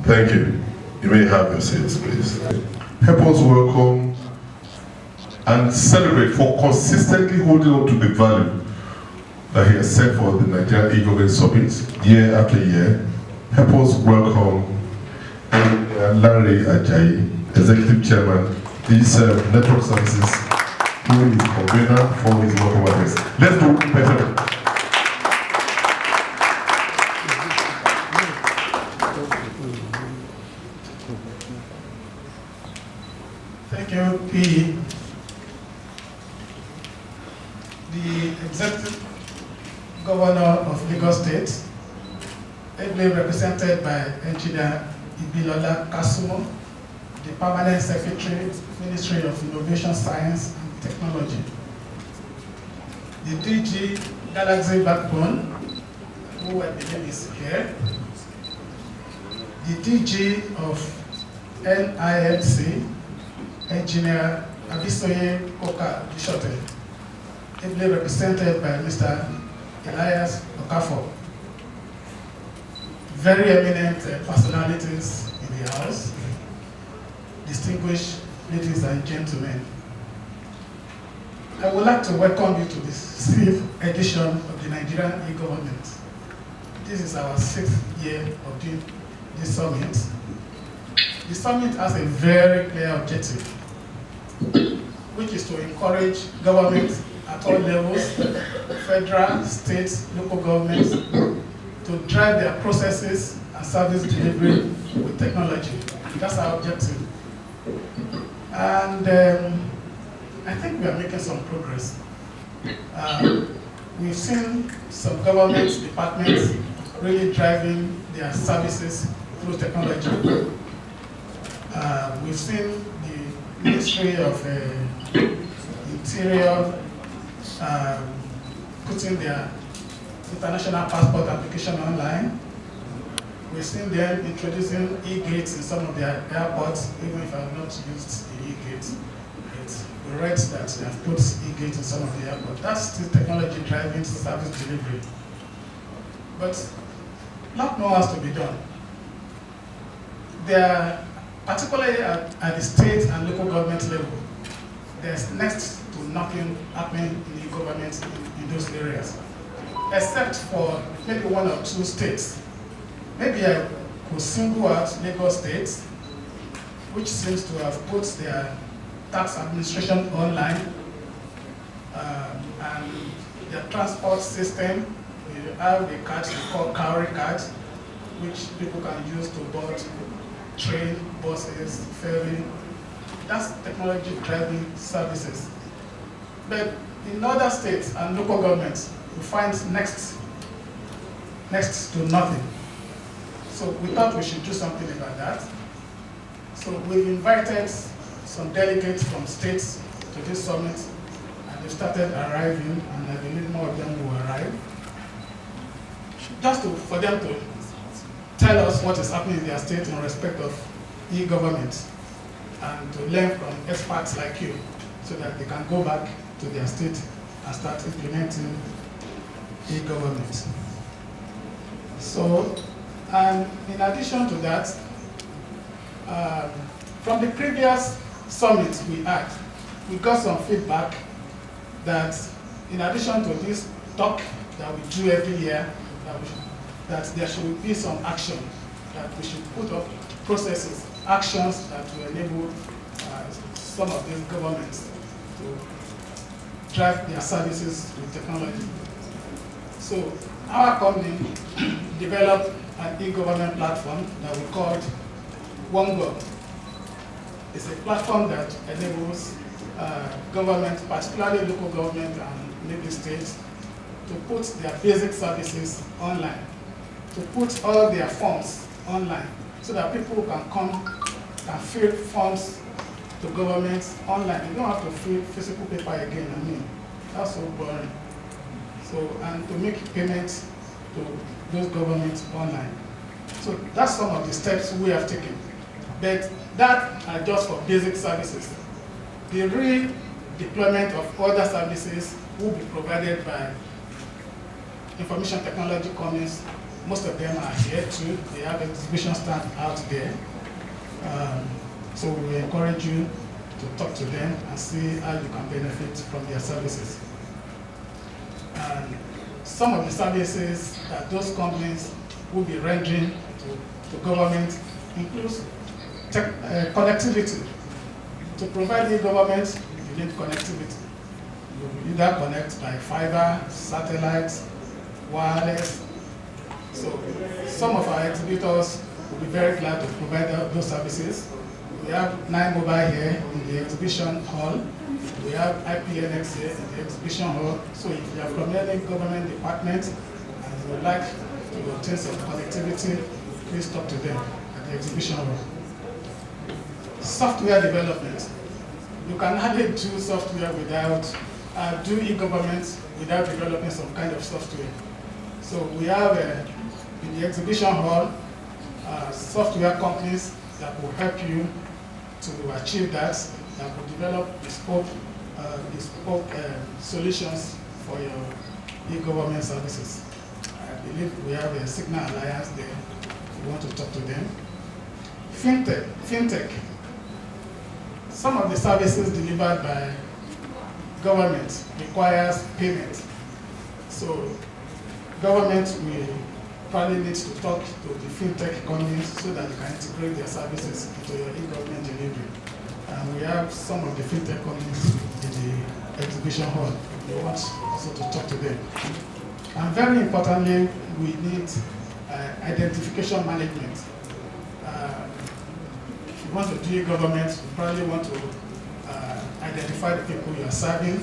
Thank you. You may have your seats, please. Help us welcome and celebrate for consistently holding on to the value that he has set for the Nigerian e-government summit year after year. Help us welcome Lanre Ajayi, Executive Chairman, DigiServe Network Services, who is convener for his welcome address. Let's do better. Thank you, P. The Executive Governor of Lagos State, ably represented by Engineer Ibilola Kasumo, the Permanent Secretary, Ministry of Innovation, Science and Technology, the DG Galaxy Backbone, who I believe is here, the DG of NIMC, Engineer Abisoye Koka Bishote, ably represented by Mr. Elias Okafor, very eminent personalities in the House, distinguished ladies and gentlemen. I would like to welcome you to this 6th edition of the Nigerian e-government. This is our 6th year of doing this summit. The summit has a very clear objective, which is to encourage government at all levels, federal, state, local governments, to drive their processes and service delivery with technology. That's our objective. And I think we are making some progress. We've seen some government departments really driving their services through technology. We've seen the Ministry of Interior putting their international passport application online. We've seen them introducing e-gates in some of their airports, even if I have not used the e-gates. We read that they have put e-gates in some of the airports. That's still technology driving service delivery. But lot more has to be done. There, particularly at the state and local government level, there's next to nothing happening in the government in those areas, except for maybe 1 or 2 states. Maybe I could single out Lagos State, which seems to have put their tax administration online, and their transport system. We have a card called Cowrie card, which people can use to board train, buses, ferry. That's technology driving services. But in other states and local governments, we find next to nothing. So we thought we should do something about that. So we've invited some delegates from states to this summit, and they've started arriving, and I believe more of them will arrive. Just for them to tell us what is happening in their state in respect of e-government, and to learn from experts like you, so that they can go back to their state and start implementing e-government. So, and in addition to that, from the previous summit we had, we got some feedback that in addition to this talk that we do every year, that there should be some action, that we should put up processes, actions that will enable some of these governments to drive their services with technology. So our company developed an e-government platform that we called OneGov. It's a platform that enables government, particularly local government and maybe states, to put their basic services online, to put all their forms online, so that people can come and fill forms to government online. You don't have to fill physical paper again. I mean, that's so boring. So, and to make payments to those governments online. So that's some of the steps we have taken. But that are just for basic services. The real deployment of other services will be provided by information technology companies, most of them are here too. They have exhibition stand out there. So we encourage you to talk to them and see how you can benefit from their services. And some of the services that those companies will be rendering to government includes connectivity. To provide e-government, you need connectivity. You either connect by fiber, satellite, wireless. So some of our exhibitors will be very glad to provide those services. We have 9 mobile here in the exhibition hall. We have IPNX here in the exhibition hall. So if you are from any government department and you would like to obtain some connectivity, please talk to them at the exhibition hall. Software development. You can hardly do software without, do e-government without developing some kind of software. So we have in the exhibition hall software companies that will help you to achieve that will develop bespoke solutions for your e-government services. I believe we have a Signal Alliance there if you want to talk to them. Fintech. Some of the services delivered by government requires payment. So government will probably need to talk to the fintech companies so that you can integrate their services into your e-government delivery. And we have some of the fintech companies in the exhibition hall. We want also to talk to them. And very importantly, we need identification management. If you want to do e-government, you probably want to identify the people you are serving,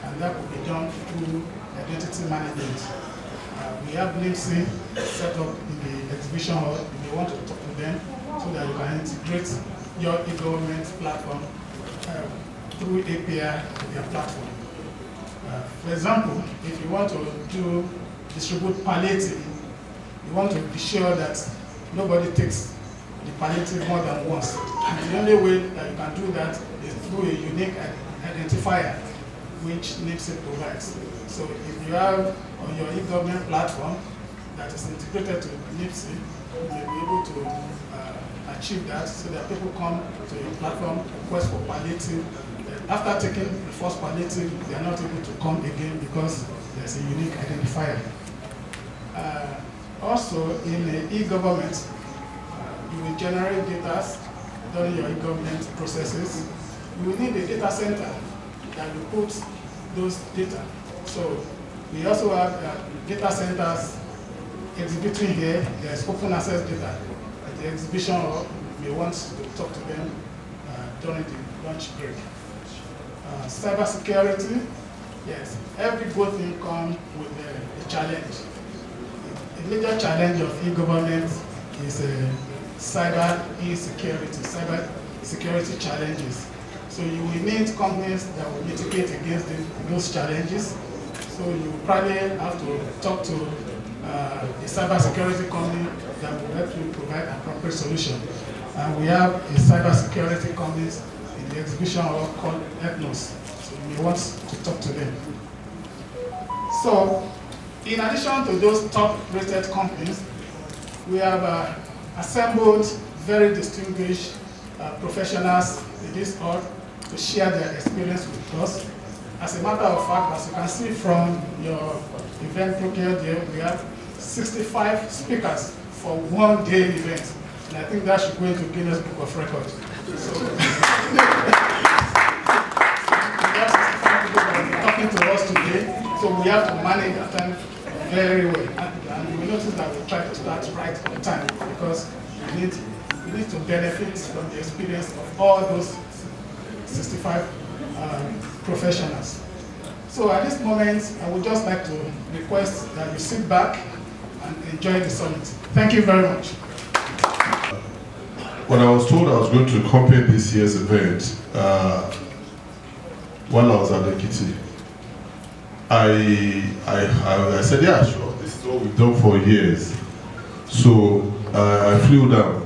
and that could be done through identity management. We have NIMSI set up in the exhibition hall. If you want to talk to them so that you can integrate your e-government platform through API to their platform. For example, if you want to distribute palliative, you want to be sure that nobody takes the palliative more than once. And the only way that you can do that is through a unique identifier which NIMSI provides. So if you have on your e-government platform that is integrated to NIMSI, you may be able to achieve that so that people come to your platform, request for palliative. After taking the first palliative, they are not able to come again because there's a unique identifier. Also, in e-government, you will generate data during your e-government processes. You will need a data center that will put those data. So we also have data centers exhibiting here. There's open access data at the exhibition, or we want to talk to them during the lunch break. Cybersecurity, yes, every good thing comes with a challenge. A major challenge of e-government is cyber security challenges. So you will need companies that will mitigate against those challenges. So you probably have to talk to a cybersecurity company that will help you provide an appropriate solution. And we have a cybersecurity company in the exhibition hall called Ethnos. So you may want to talk to them. So in addition to those top-rated companies, we have assembled very distinguished professionals in this hall to share their experience with us. As a matter of fact, as you can see from your event brochure there, we have 65 speakers for one day event. And I think that should go into Guinness Book of Records. So, we have 65 people that are talking to us today, so we have to manage that time very well. And you will notice that we try to start right on time because we need to benefit from the experience of all those 65 professionals. So at this moment, I would just like to request that you sit back and enjoy the summit. Thank you very much. When I was told I was going to accompany this year's event, while I was at the kitty, I said, yeah, sure, this is what we've done for years. So I flew down,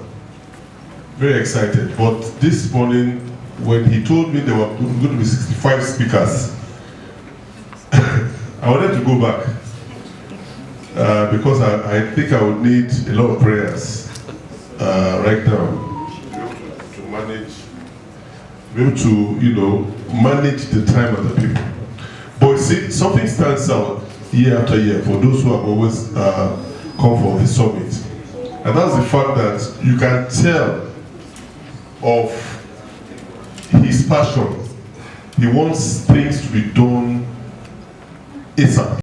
very excited. But this morning, when he told me there were going to be 65 speakers, I wanted to go back. because I think I would need a lot of prayers right now to manage, be able to, manage the time of the people. But see, something stands out year after year for those who have always come for the summit. And that's the fact that you can tell of his passion. He wants things to be done ASAP.